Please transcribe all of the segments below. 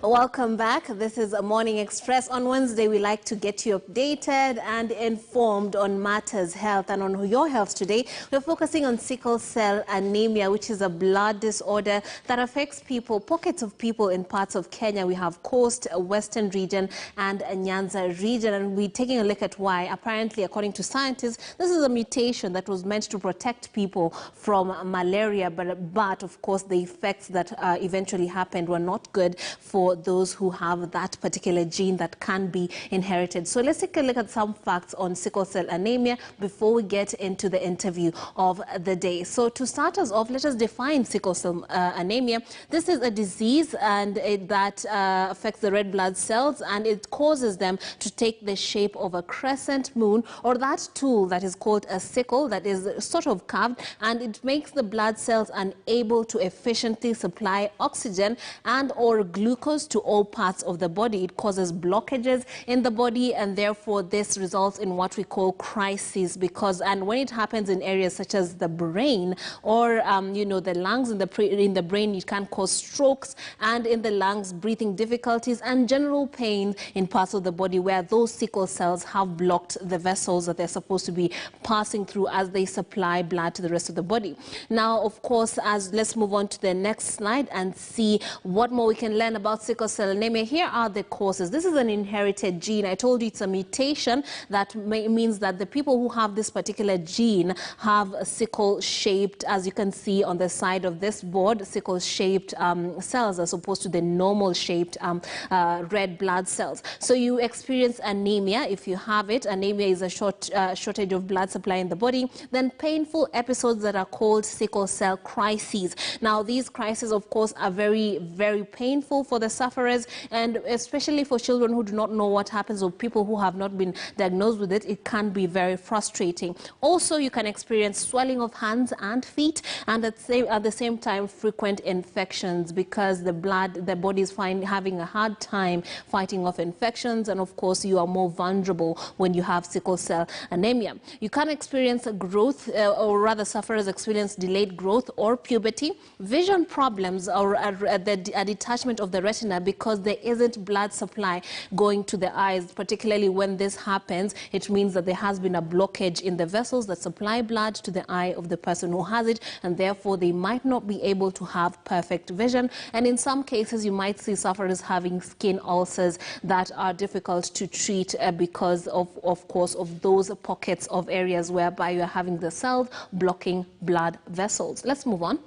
Welcome back. This is a Morning Express. On Wednesday, we like to get you updated and informed on matters health. And on your health today, we're focusing on sickle cell anemia, which is a blood disorder that affects people, pockets of people in parts of Kenya. We have Coast, Western region and Nyanza region. And we're taking a look at why. Apparently, according to scientists, this is a mutation that was meant to protect people from malaria. But of course, the effects that eventually happened were not good for those who have that particular gene that can be inherited. So let's take a look at some facts on sickle cell anemia before we get into the interview of the day. So to start us off, let us define sickle cell anemia. This is a disease that affects the red blood cells, and it causes them to take the shape of a crescent moon, or that tool that is called a sickle that is sort of carved, and it makes the blood cells unable to efficiently supply oxygen and or glucose to all parts of the body. It causes blockages in the body, and therefore this results in what we call crises. And when it happens in areas such as the brain or the lungs, in the brain, it can cause strokes, and in the lungs, breathing difficulties and general pain in parts of the body where those sickle cells have blocked the vessels that they're supposed to be passing through as they supply blood to the rest of the body. Now, of course, let's move on to the next slide and see what more we can learn about sickle cell anemia. Here are the causes. This is an inherited gene. I told you it's a mutation that means that the people who have this particular gene have sickle-shaped, as you can see on the side of this board, sickle-shaped cells as opposed to the normal-shaped red blood cells. So you experience anemia if you have it. Anemia is a shortage of blood supply in the body. Then painful episodes that are called sickle cell crises. Now, these crises, of course, are very, very painful for the sufferers, and especially for children who do not know what happens, or people who have not been diagnosed with it. It can be very frustrating. Also, you can experience swelling of hands and feet, and at the same time frequent infections, because the body is having a hard time fighting off infections, and of course you are more vulnerable when you have sickle cell anemia. You can experience a growth, or rather sufferers experience delayed growth or puberty, vision problems, or a detachment of the retina because there isn't blood supply going to the eyes. Particularly when this happens, it means that there has been a blockage in the vessels that supply blood to the eye of the person who has it, and therefore they might not be able to have perfect vision. And in some cases, you might see sufferers having skin ulcers that are difficult to treat because of course, of those pockets of areas whereby you're having the cells blocking blood vessels. Let's move on.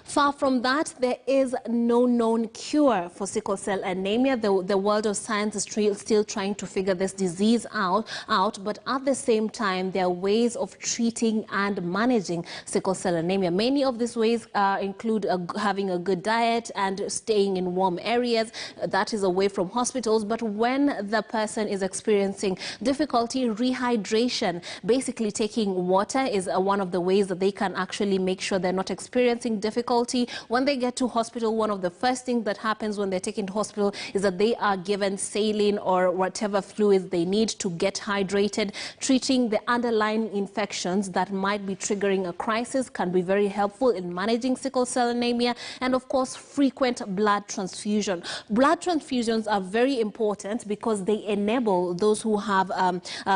Far from that, there is no known cure for sickle cell anemia. The world of science is still trying to figure this disease out, but at the same time, there are ways of treating and managing sickle cell anemia. Many of these ways include having a good diet and staying in warm areas, that is away from hospitals. But when the person is experiencing difficulty, rehydration, basically taking water, is one of the ways that they can actually make sure they're not experiencing difficulty. When they get to hospital, one of the first things that happens when they're taken to hospital is that they are given saline or whatever fluids they need to get hydrated. Treating the underlying infections that might be triggering a crisis can be very helpful in managing sickle cell anemia. And of course, frequent blood transfusion. Blood transfusions are very important because they enable those who have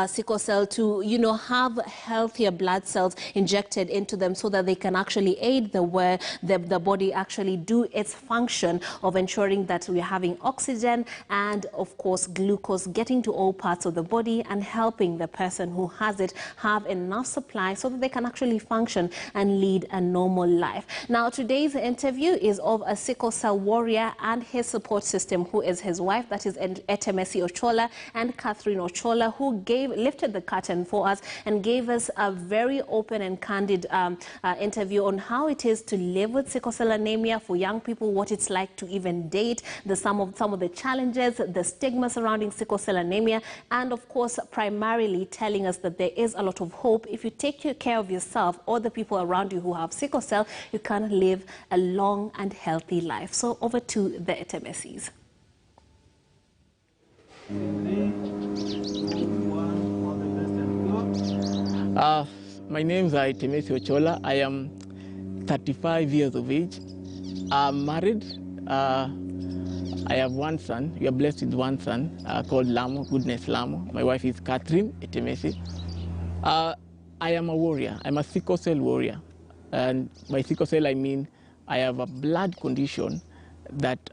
sickle cell to, have healthier blood cells injected into them so that they can actually aid the body actually do its function of ensuring that we're having oxygen and, of course, glucose getting to all parts of the body and helping the person who has it have enough supply so that they can actually function and lead a normal life. Now, today's interview is of a sickle cell warrior and his support system, who is his wife, that is Etemesi Ochola, and Catherine Ochola, who lifted the curtain for us and gave us a very open and candid interview on how it is to live with sickle cell anemia for young people, what it's like to even date, some of the challenges, the stigma surrounding sickle cell anemia, and of course primarily telling us that there is a lot of hope. If you take care of yourself or the people around you who have sickle cell, you can live a long and healthy life. So over to the Etemesis. My name is Etemesi Ochola. I am 35 years of age. I'm married. I have one son. We are blessed with one son called Lamo, Goodness Lamo. My wife is Catherine Etemesi. I am a warrior. I'm a sickle cell warrior. And by sickle cell, I mean I have a blood condition that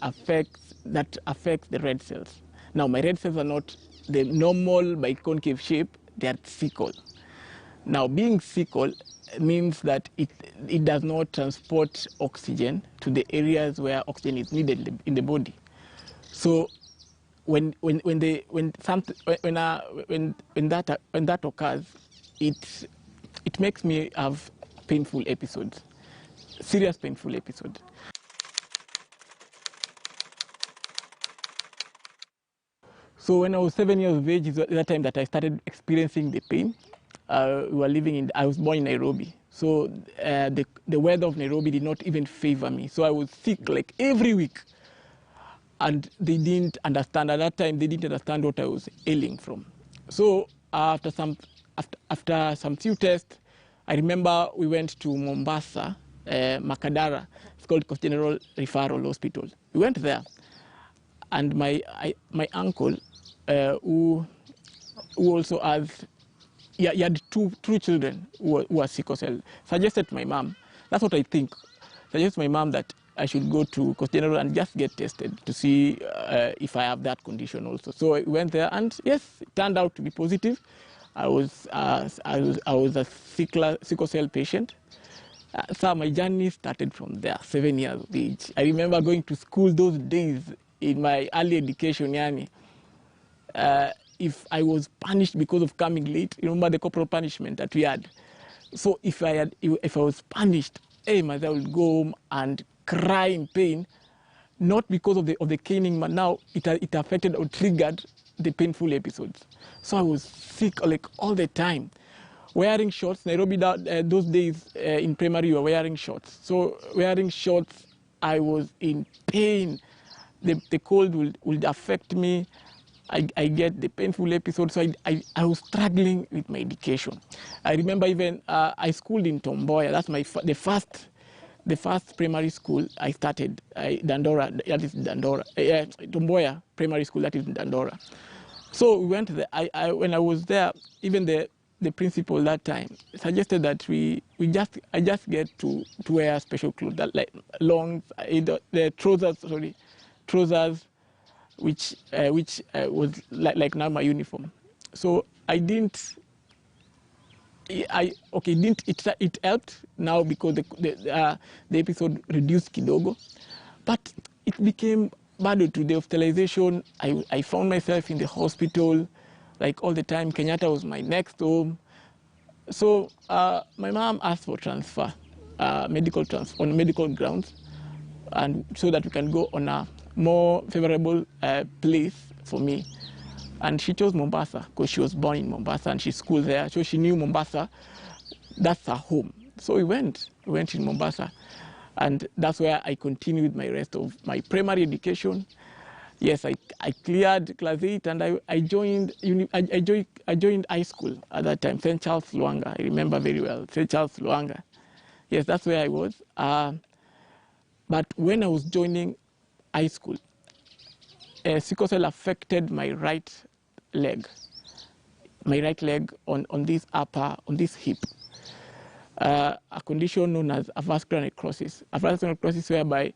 affects the red cells. Now, my red cells are not the normal biconcave shape, they are sickle. Now, being sickle means that it does not transport oxygen to the areas where oxygen is needed in the body. So when that occurs, it makes me have painful episodes, serious painful episodes. So when I was 7 years of age, is that time that I started experiencing the pain. I was born in Nairobi. So the weather of Nairobi did not even favor me. So I was sick like every week. And they didn't understand, at that time, they didn't understand what I was ailing from. So after some few tests, I remember we went to Mombasa, Makadara. It's called Coast General Referral Hospital. We went there. And my uncle, who also has, he had two children who were sickle cell, suggested to my mom, that's what I think, suggested to my mom that I should go to Coast General and just get tested to see if I have that condition also. So I went there, and yes, it turned out to be positive. I was a sickle cell patient. So my journey started from there, 7 years of age. I remember going to school those days in my early education, yani. If I was punished because of coming late, you remember the corporal punishment that we had. So if I was punished, my mother would go home and cry in pain, not because of the caning, but now it affected or triggered the painful episodes. So I was sick like all the time. Wearing shorts, Nairobi, those days in primary, you were wearing shorts. So wearing shorts, I was in pain. The cold would affect me. I get the painful episodes. So I was struggling with my education. I remember even I schooled in Tomboya. That's the first primary school I started. Dandora, that is Dandora. Tomboya Primary School, that is Dandora. So we went there. When I was there, even the principal that time suggested that I just get to wear special clothes, that like long the trousers, which was like now my uniform. So I didn't. It helped now because the episode reduced kidogo, but it became bad to the hospitalization. I found myself in the hospital like all the time. Kenyatta was my next home. So my mom asked for transfer, medical transfer on medical grounds, and so that we can go on a more favorable place for me. And she chose Mombasa because she was born in Mombasa and she schooled there. So she knew Mombasa, that's her home. So we went in Mombasa. And that's where I continued my rest of my primary education. Yes, I cleared class 8 and I joined high school at that time, St. Charles Luanga. I remember very well, St. Charles Luanga. Yes, that's where I was. But when I was joining high school, sickle cell affected my right leg on this hip. A condition known as avascular necrosis. Avascular necrosis whereby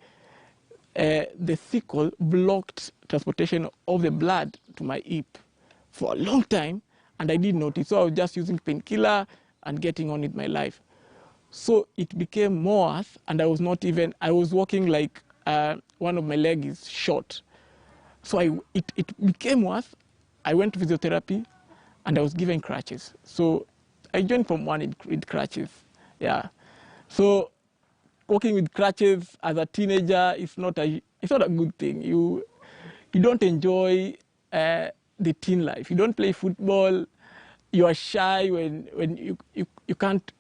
the sickle blocked transportation of the blood to my hip for a long time, and I didn't notice. So I was just using painkiller and getting on with my life. So it became more worse, and I was walking like one of my legs is short. So it became worse. I went to physiotherapy, and I was given crutches. So I joined Form 1 with crutches. Yeah. So walking with crutches as a teenager is not a good thing. You don't enjoy the teen life. You don't play football. You are shy when you can't.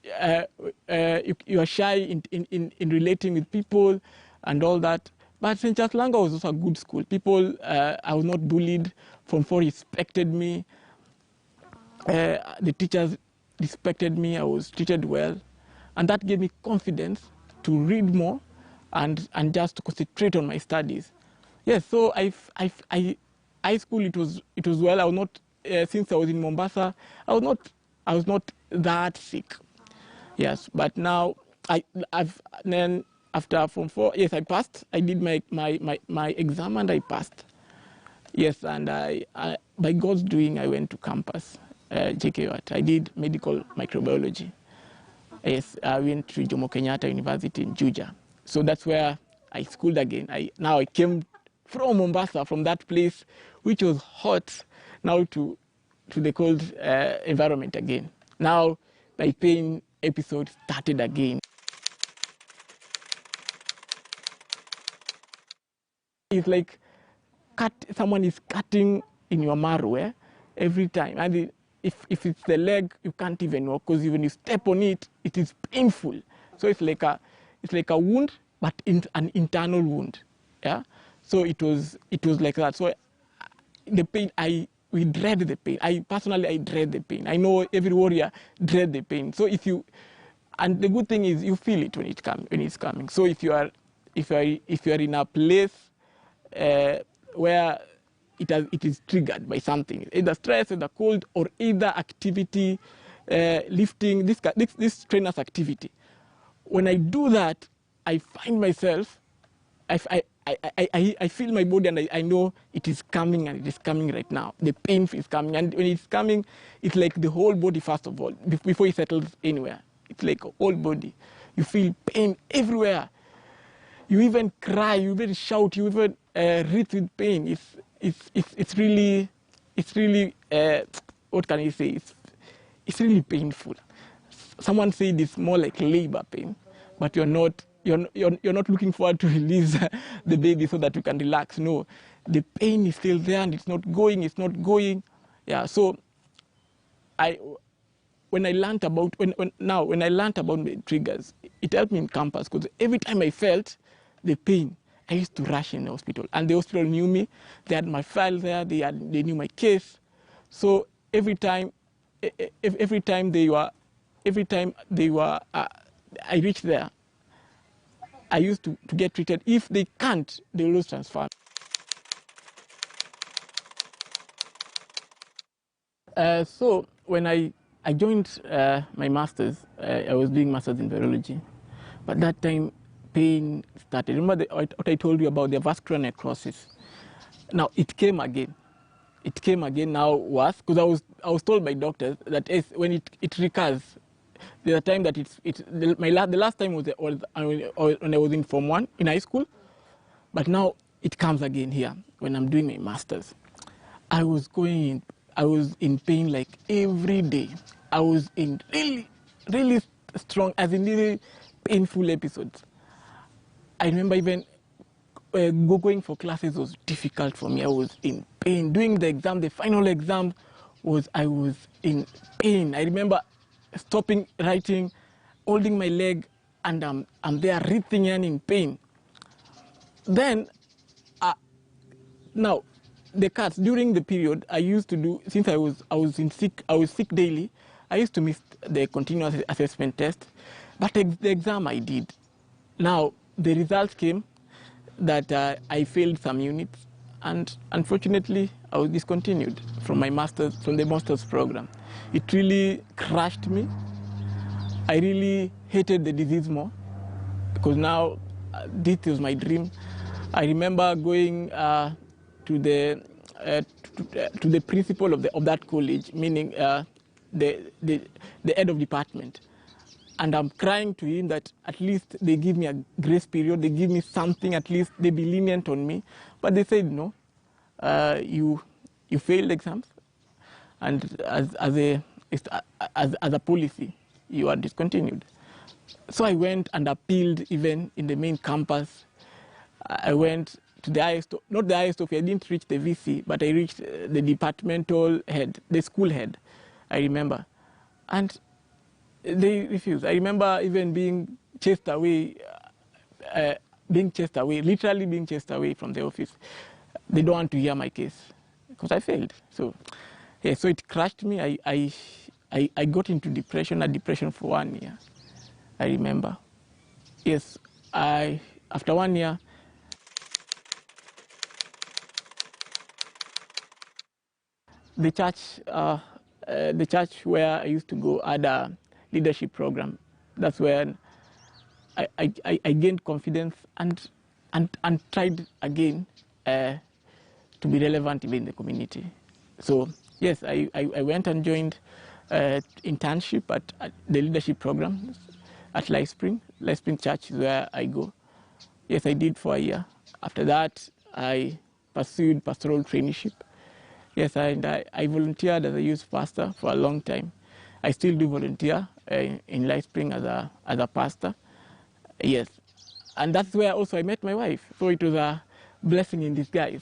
You are shy in relating with people and all that. But St. Charles Luanga was also a good school. People, I was not bullied. Form 4 respected me. The teachers respected me. I was treated well. And that gave me confidence to read more and just to concentrate on my studies. Yes, so high school it was well. I was not since I was in Mombasa. I was not that sick. Yes, but now then after Form 4, yes, I passed. I did my exam and I passed. Yes, and I by God's doing, I went to campus, JKUAT. I did medical microbiology. Yes, I went to Jomo Kenyatta University in Juja. So that's where I schooled again. Now I came from Mombasa, from that place, which was hot, now to the cold environment again. Now my pain episode started again. It's like someone is cutting in your marrow every time. And if it's the leg, you can't even walk, because even you step on it, it is painful. So it's like a wound, but an internal wound. Yeah. So it was like that. So the pain, we dread the pain. I personally dread the pain. I know every warrior dread the pain. So and the good thing is you feel it when it's coming. So if you are in a place where it is triggered by something, either stress, either cold, or either activity, lifting, this trainer's activity. When I do that, I find myself, I feel my body, and I know it is coming, and it is coming right now. The pain is coming, and when it's coming, it's like the whole body first of all, before it settles anywhere. It's like a whole body. You feel pain everywhere. You even cry, you even shout, you even writhe with pain. It's really what can I say? It's really painful. Someone said it's more like labor pain, but you're not looking forward to release the baby so that you can relax. No, the pain is still there, and it's not going. Yeah. So when I learned about the triggers, it helped me in campus, because every time I felt the pain, I used to rush in the hospital, and the hospital knew me. They had my file there. They knew my case. So every time they were, I reached there, I used to get treated. If they can't, they will transfer. So when I joined my master's, I was doing master's in virology, but that time pain started. Remember what I told you about the vascular necrosis? Now it came again. It came again, now worse, because I was told by doctors that when it recurs, there's a time that the last time was when I was in Form 1 in high school, but now it comes again here when I'm doing my master's. I was in pain like every day. I was in really strong, as in really painful episodes. I remember even going for classes was difficult for me. I was in pain. Doing the exam, the final exam, I was in pain. I remember stopping writing, holding my leg, and I'm there writhing and in pain. Then, now, the cuts during the period I used to do, since I was sick daily. I used to miss the continuous assessment test, but the exam I did. Now the results came that I failed some units, and unfortunately I was discontinued from the master's program. It really crushed me. I really hated the disease more, because now this was my dream. I remember going to the principal of that college, meaning the head of department, and I'm crying to him that at least they give me a grace period, they give me something, at least they be lenient on me. But they said no, you failed exams, and as a policy, you are discontinued. So I went and appealed even in the main campus. I went to the highest, not the highest office, I didn't reach the VC, but I reached the departmental head, the school head, I remember. And they refused. I remember even being chased away, literally being chased away from the office. They don't want to hear my case, because I failed. So, yeah, so it crushed me. I got into depression for 1 year, I remember. Yes, after 1 year, the church where I used to go had a leadership program. That's when I gained confidence and tried again to be relevant in the community. So yes, I went and joined internship at the leadership program at Lifespring. Lifespring Church is where I go. Yes, I did for a year. After that, I pursued pastoral traineeship. Yes, and I volunteered as a youth pastor for a long time. I still do volunteer in Lifespring as a pastor. Yes, and that's where also I met my wife. So it was a blessing in disguise.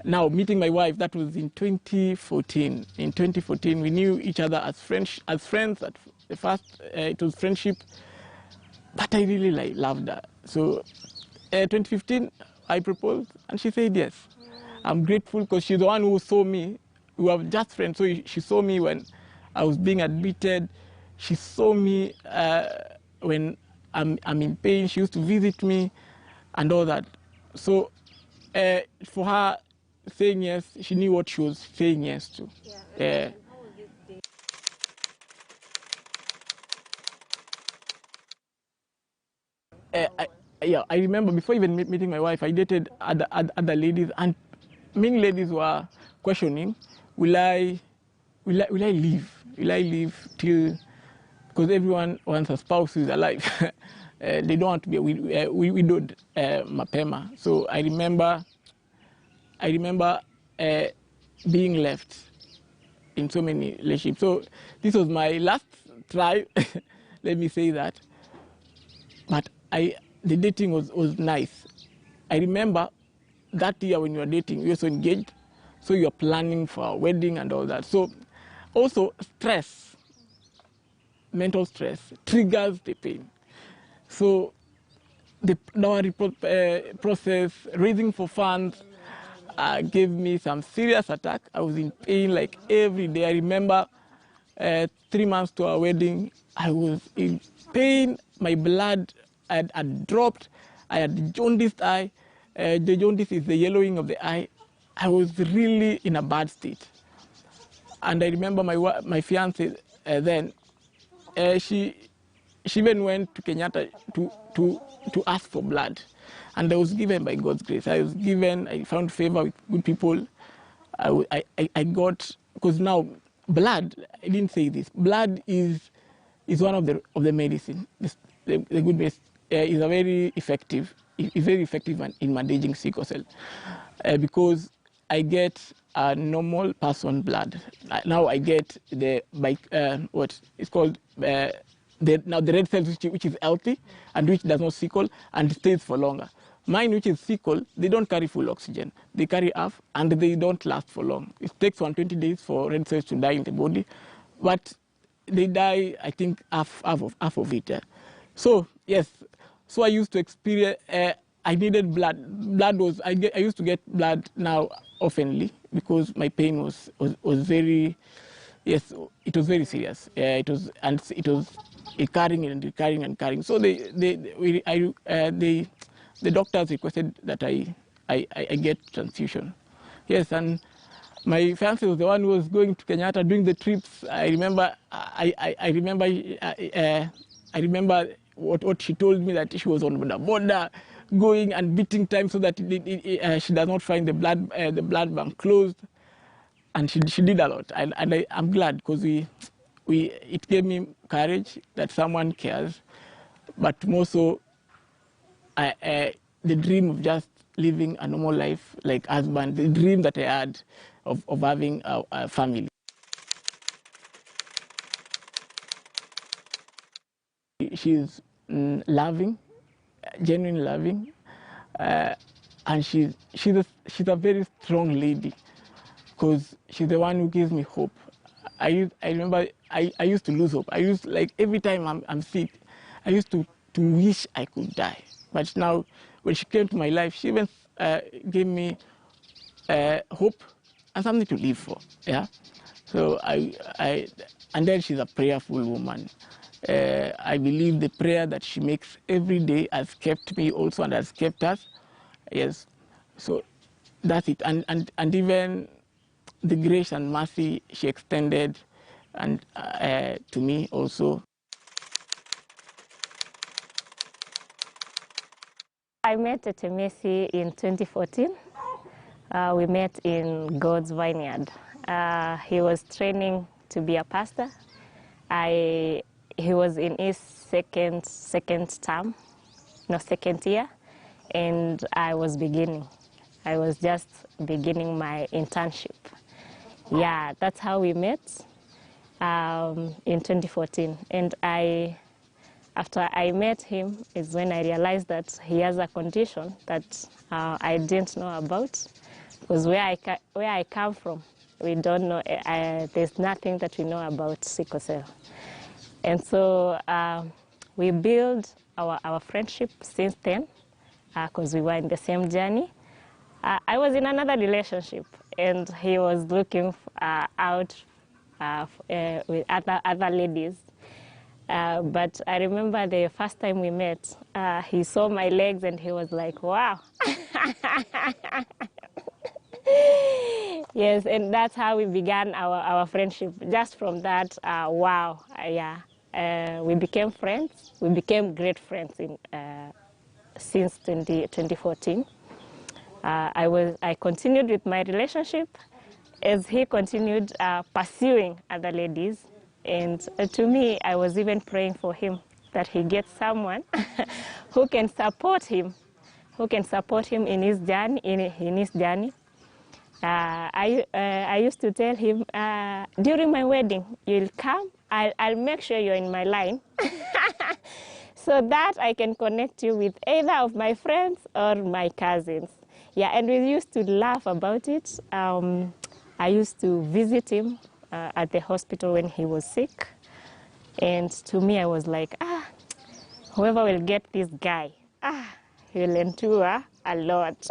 Now, meeting my wife, that was in 2014. In 2014, we knew each other as friends. At the first, it was friendship, but I really loved her. So 2015, I proposed, and she said yes. I'm grateful because she's the one who saw me. We were just friends, so she saw me when I was being admitted. She saw me when I'm in pain. She used to visit me and all that. So for her saying yes, she knew what she was saying yes to. Yeah. I remember before even meeting my wife, I dated other ladies, and many ladies were questioning, will I leave? Will I leave till, because everyone wants a spouse who is alive. They don't want to be widowed mapema. So I remember being left in so many relationships. So this was my last try, let me say that. But the dating was nice. I remember that year when you were dating, you also engaged, so you're planning for a wedding and all that. So also stress, mental stress, triggers the pain. So the dowry process, raising for funds, gave me some serious attack. I was in pain like every day. I remember 3 months to our wedding, I was in pain. My blood had dropped. I had jaundiced eye. The jaundice is the yellowing of the eye. I was really in a bad state. And I remember my fiance then, she even went to Kenyatta to ask for blood. And I was given by God's grace. I found favor with good people. I got, because now blood, I didn't say this, blood is one of the medicine. The good medicine is very effective in managing sickle cell, because I get a normal person blood. Now I get what is called now the red cells, which is healthy and which does not sickle and stays for longer. Mine, which is sickle, they don't carry full oxygen. They carry half, and they don't last for long. It takes 120 days for red cells to die in the body, but they die, I think, half of it. So yes, so I used to experience. I needed blood. I used to get blood now oftenly because my pain was very. Yes, it was very serious. It was recurring and recurring and recurring. So the doctors requested that I get transfusion. Yes, and my fiance was the one who was going to Kenyatta doing the trips. I remember I remember what she told me, that she was on the border going and beating time so that she does not find the blood bank closed. And she did a lot, and I'm glad, because it gave me courage that someone cares, but more so the dream of just living a normal life like husband, the dream that I had of having a family. She's loving, genuinely loving, and she's a very strong lady, because she's the one who gives me hope. I remember I used to lose hope. I used, like, every time I'm sick, I used to wish I could die. But now, when she came to my life, she even gave me hope and something to live for. Yeah. So and then she's a prayerful woman. I believe the prayer that she makes every day has kept me also and has kept us. Yes, so that's it. And even the grace and mercy she extended and to me also. I met Temesi in 2014. We met in God's Vineyard. He was training to be a pastor. He was in his second year, and I was beginning. I was just beginning my internship. Yeah, that's how we met in 2014. And after I met him is when I realized that he has a condition that I didn't know about. Because where I come from, we don't know, there's nothing that we know about sickle cell. And so we built our friendship since then, because we were in the same journey. I was in another relationship, and he was looking out with other ladies. But I remember the first time we met, he saw my legs and he was like, wow. Yes, and that's how we began our friendship. Just from that, wow, yeah. We became friends. We became great friends since 2014. I continued with my relationship as he continued pursuing other ladies. And to me, I was even praying for him that he gets someone who can support him, in his journey. I used to tell him, during my wedding, you'll come, I'll make sure you're in my line so that I can connect you with either of my friends or my cousins. Yeah, and we used to laugh about it. I used to visit him at the hospital when he was sick. And to me, I was like, whoever will get this guy, he'll endure a lot.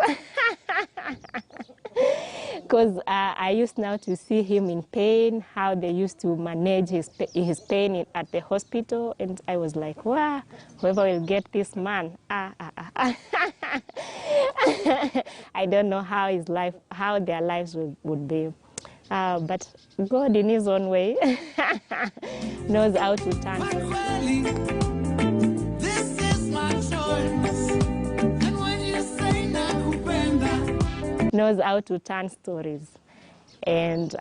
Because I used now to see him in pain, how they used to manage his pain at the hospital, and I was like, wow, whoever will get this man, I don't know how their lives would be. But God, in His own way, knows how to turn things. This is my choice. And when you say nakupenda, knows how to turn stories. And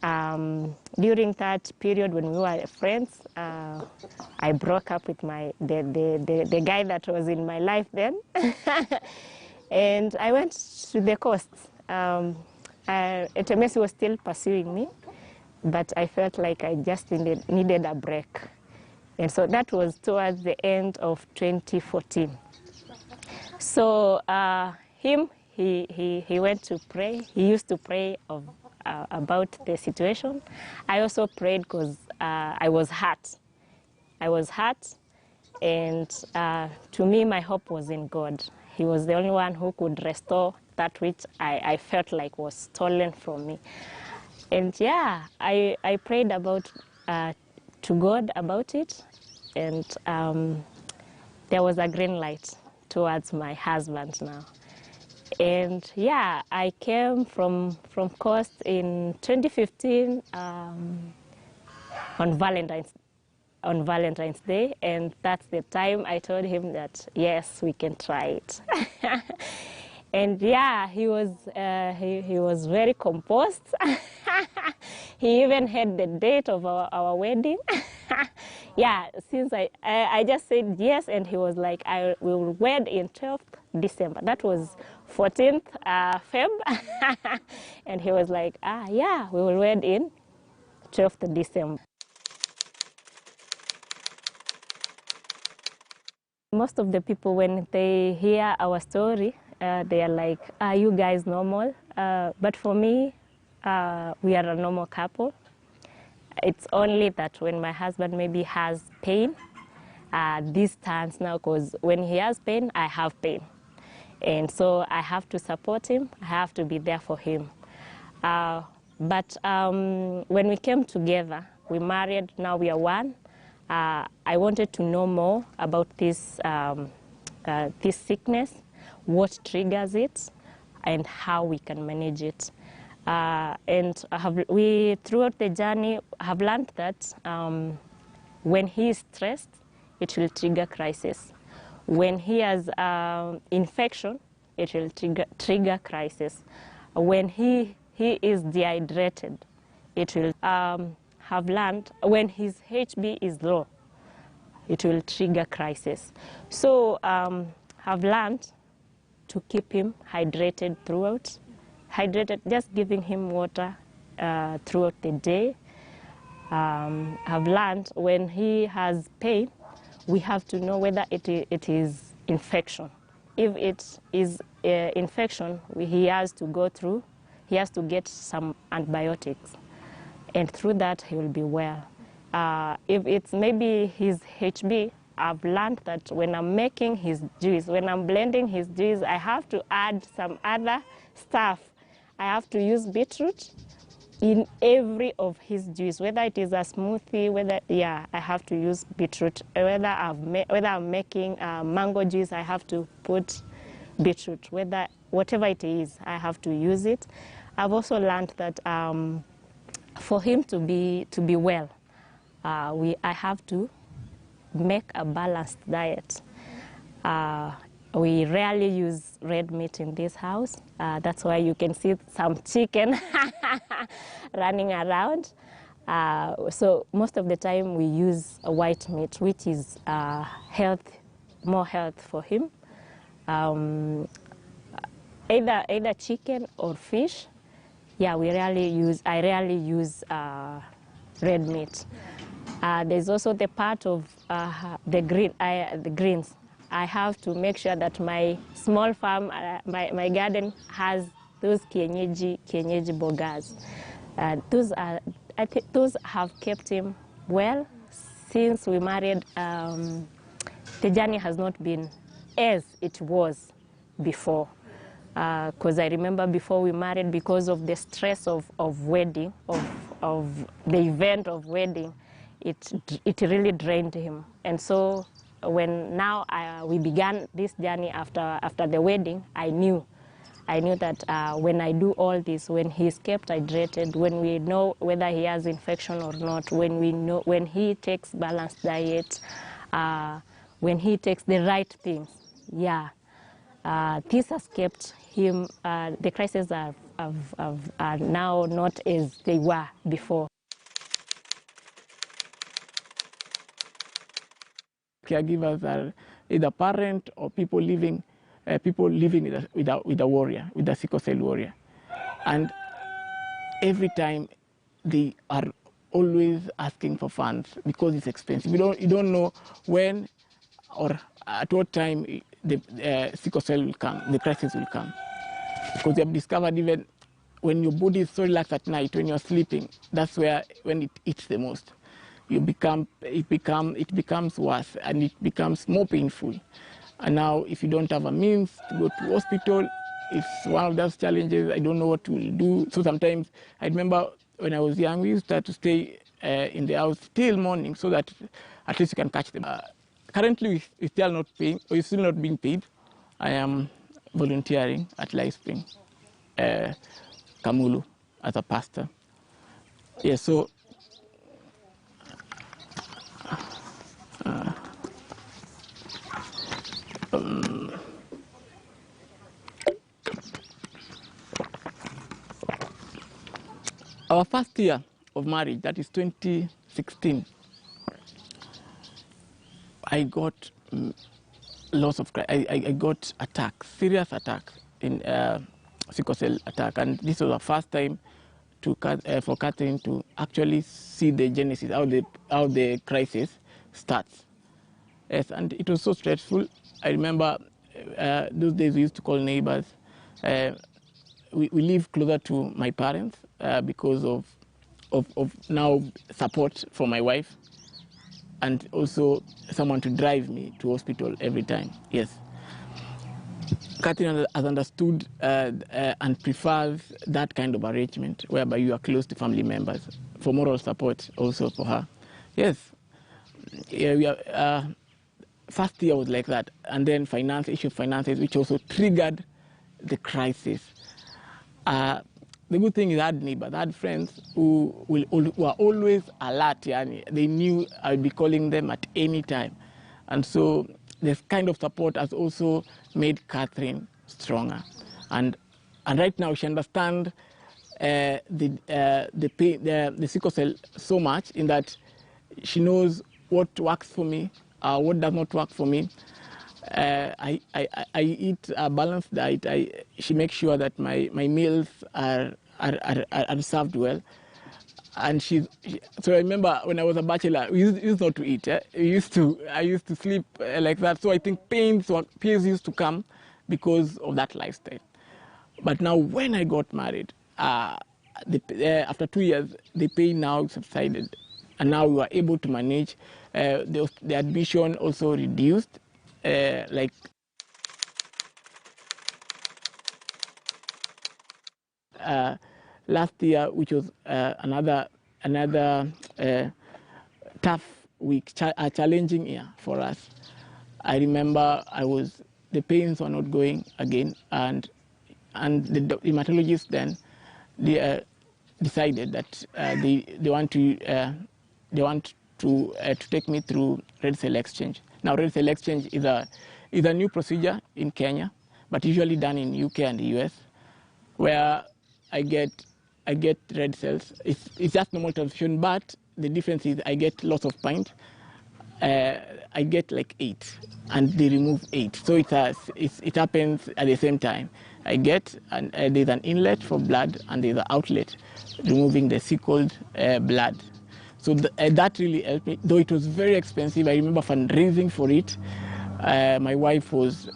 during that period when we were friends, I broke up with the guy that was in my life then. And I went to the coast. Temesi was still pursuing me, but I felt like I just needed a break. And so that was towards the end of 2014. So he went to pray. He used to pray about the situation. I also prayed because I was hurt. And to me, my hope was in God. He was the only one who could restore that which I felt like was stolen from me. And yeah, I prayed to God about it, and there was a green light towards my husband now. And yeah, I came from Coast in 2015 on Valentine's Day, and that's the time I told him that yes, we can try it. And yeah, he was very composed. He even had the date of our wedding. Yeah, since I just said yes, and he was like, we will wed in 12th December. That was 14th Feb. And he was like, yeah, we will wed in 12th December. Most of the people, when they hear our story, they are like, are you guys normal? But for me, we are a normal couple. It's only that when my husband maybe has pain, this turns now, because when he has pain, I have pain. And so I have to support him, I have to be there for him. But when we came together, we married, now we are one. I wanted to know more about this, this sickness, what triggers it, and how we can manage it. And we, throughout the journey, have learned that when he is stressed, it will trigger crisis. When he has infection, it will trigger crisis. When he is dehydrated, it will have learned when his HB is low, it will trigger crisis. So have learned to keep him hydrated throughout. Hydrated, just giving him water throughout the day. Have learned when he has pain, we have to know whether it is infection. If it is infection, he has to go through, he has to get some antibiotics. And through that, he will be well. If it's maybe his HB, I've learned that when I'm making his juice, when I'm blending his juice, I have to add some other stuff. I have to use beetroot in every of his juice, whether it is a smoothie, whether, yeah, I have to use beetroot. Whether I'm making mango juice, I have to put beetroot. Whatever it is, I have to use it. I've also learned that for him to be well, I have to make a balanced diet. We rarely use red meat in this house. That's why you can see some chicken running around. So most of the time we use a white meat, which is more health for him. Either chicken or fish. Yeah, I rarely use red meat. There's also the part of the greens. I have to make sure that my small farm, my garden has those kienyeji bogas. I think those have kept him well since we married. The journey has not been as it was before. Because I remember before we married, because of the stress of wedding, of the event of wedding, it really drained him. And so when we began this journey after the wedding, I knew that when I do all this, when he's kept hydrated, when we know whether he has infection or not, when he takes balanced diet, when he takes the right things, yeah, this has kept him. The crises are now not as they were before. Caregivers are either parent or people living with a warrior, with a sickle cell warrior. And every time they are always asking for funds because it's expensive. You don't know when or at what time the sickle cell will come, the crisis will come. Because they have discovered even when your body is so relaxed at night, when you're sleeping, that's when it eats the most. It becomes worse and it becomes more painful. And now if you don't have a means to go to hospital, it's one of those challenges. I don't know what to do. So sometimes I remember when I was young, we used to have to stay in the house till morning so that at least you can catch them. Currently, we're still not being paid. I am volunteering at Lifespring, Kamulu, as a pastor. Yeah, so our first year of marriage, that is 2016, I got lots of, I got attacks, serious attacks in sickle cell attack, and this was the first time for Catherine to actually see the genesis, how the crisis starts. Yes, and it was so stressful. I remember those days we used to call neighbors. We live closer to my parents because of now support from my wife, and also someone to drive me to hospital every time. Yes. Catherine has understood and prefers that kind of arrangement whereby you are close to family members for moral support also for her. Yes. yeah, we are, first year was like that, and then issue of finances, which also triggered the crisis. The good thing is I had neighbors, I had friends who were always alert. Yani. They knew I'd be calling them at any time. And so this kind of support has also made Catherine stronger. And right now she understands the sickle cell so much in that she knows what works for me, what does not work for me. I eat a balanced diet. She makes sure that my meals are served well. And so I remember when I was a bachelor, we used not to eat. I used to sleep like that. So I think pains used to come because of that lifestyle. But now when I got married, after 2 years, the pain now subsided. And now we were able to manage. The admission also reduced. Last year, which was another tough week, a challenging year for us. I remember the pains were not going again, and the hematologist then decided that they want to take me through red cell exchange. Now, red cell exchange is a new procedure in Kenya, but usually done in UK and the US, where I get red cells. It's just normal transfusion, but the difference is I get lots of pints. I get like 8, and they remove 8. So it happens at the same time. I get, and there's an inlet for blood, and there's an outlet removing the sickled blood. So that really helped me, though it was very expensive. I remember fundraising for it. My wife was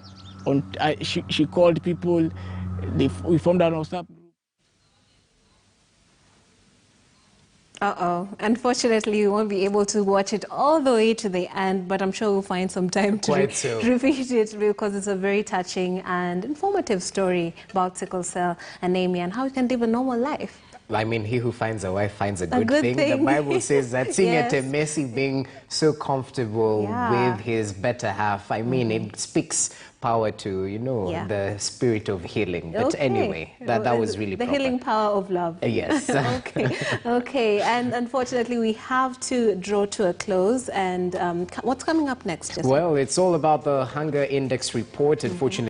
she called people. We formed our WhatsApp group. Unfortunately, we won't be able to watch it all the way to the end, but I'm sure we'll find some time to repeat it, because it's a very touching and informative story about sickle cell anemia and how you can live a normal life. I mean, he who finds a wife finds a good thing. The Bible says that, seeing Yes. Messi being so comfortable with his better half, I mean, it speaks power to, the spirit of healing. But anyway, that was really the proper. healing power of love. Yes. Okay. And unfortunately, we have to draw to a close. And what's coming up next, Jesse? Well, it's all about the Hunger Index report. Unfortunately,